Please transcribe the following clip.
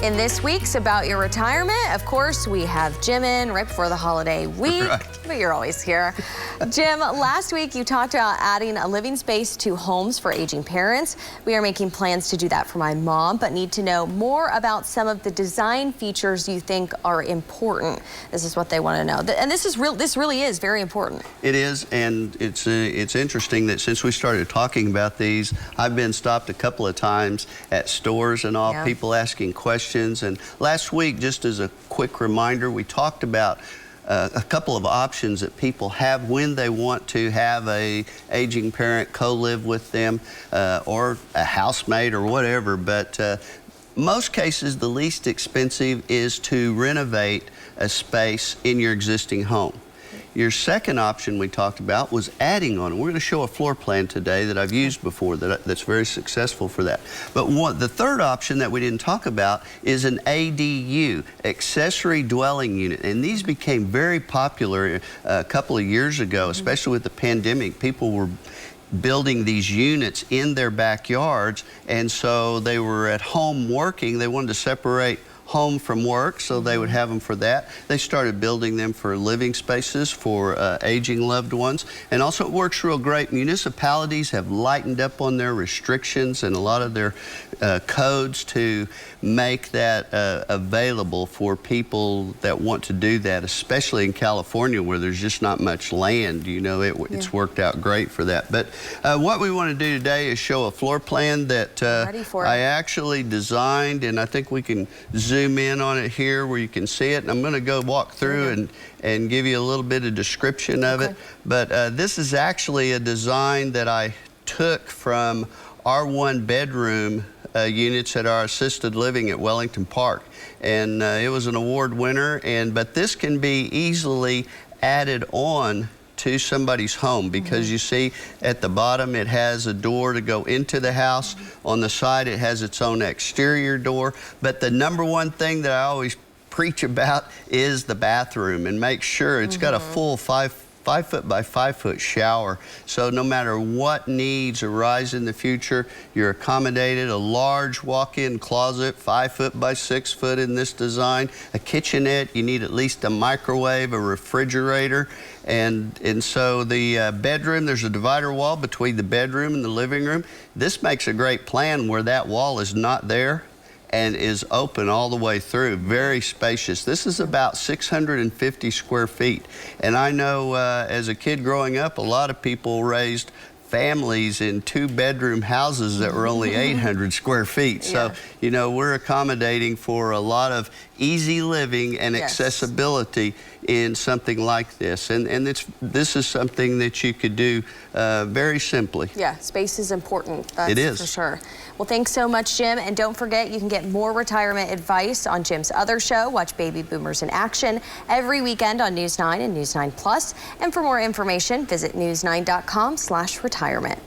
In this week's About Your Retirement, of course, we have Jim in right before the holiday week, but you're always here. Jim, last week you talked about adding a living space to homes for aging parents. We are making plans to do that for my mom, but need to know more about some of the design features you think are important. This is what they want to know. And this really is very important. It is, and it's interesting that since we started talking about these, I've been stopped a couple of times at stores and all, people asking questions. And last week, just as a quick reminder, we talked about a couple of options that people have when they want to have a aging parent co-live with them, or a housemate or whatever. But most cases, the least expensive is to renovate a space in your existing home. Your second option we talked about was adding on. We're going to show a floor plan today that I've used before that's very successful for that. But the third option that we didn't talk about is an ADU, accessory dwelling unit. And these became very popular a couple of years ago, especially with the pandemic. People were building these units in their backyards, and so they were at home working. They wanted to separate home from work, so they would have them for that. They started building them for living spaces for aging loved ones, and also it works real great. Municipalities have lightened up on their restrictions and a lot of their codes to make that available for people that want to do that, especially in California where there's just not much land. You know, it's worked out great for that. But what we want to do today is show a floor plan that I actually designed, and I think we can zoom in on it here where you can see it, and I'm going to go walk through and give you a little bit of description of it. But this is actually a design that I took from our one-bedroom units at our assisted living at Wellington Park, and it was an award winner. But this can be easily added on to somebody's home, because you see at the bottom it has a door to go into the house. On the side it has its own exterior door. But the number one thing that I always preach about is the bathroom, and make sure it's got a full 5 foot by 5 foot shower. So no matter what needs arise in the future, you're accommodated. A large walk-in closet, 5 foot by 6 foot in this design. A kitchenette, you need at least a microwave, a refrigerator. And so the bedroom, there's a divider wall between the bedroom and the living room. This makes a great plan where that wall is not there and is open all the way through. Very spacious. This is about 650 square feet. And I know as a kid growing up, a lot of people raised families in 2-bedroom houses that were only 800 square feet. So, you know, we're accommodating for a lot of easy living and accessibility in something like this. And this is something that you could do very simply. Yeah, space is important. That's for sure. Well, thanks so much, Jim. And don't forget, you can get more retirement advice on Jim's other show, Watch Baby Boomers in Action, every weekend on News 9 and News 9 Plus. And for more information, visit news9.com/retirement.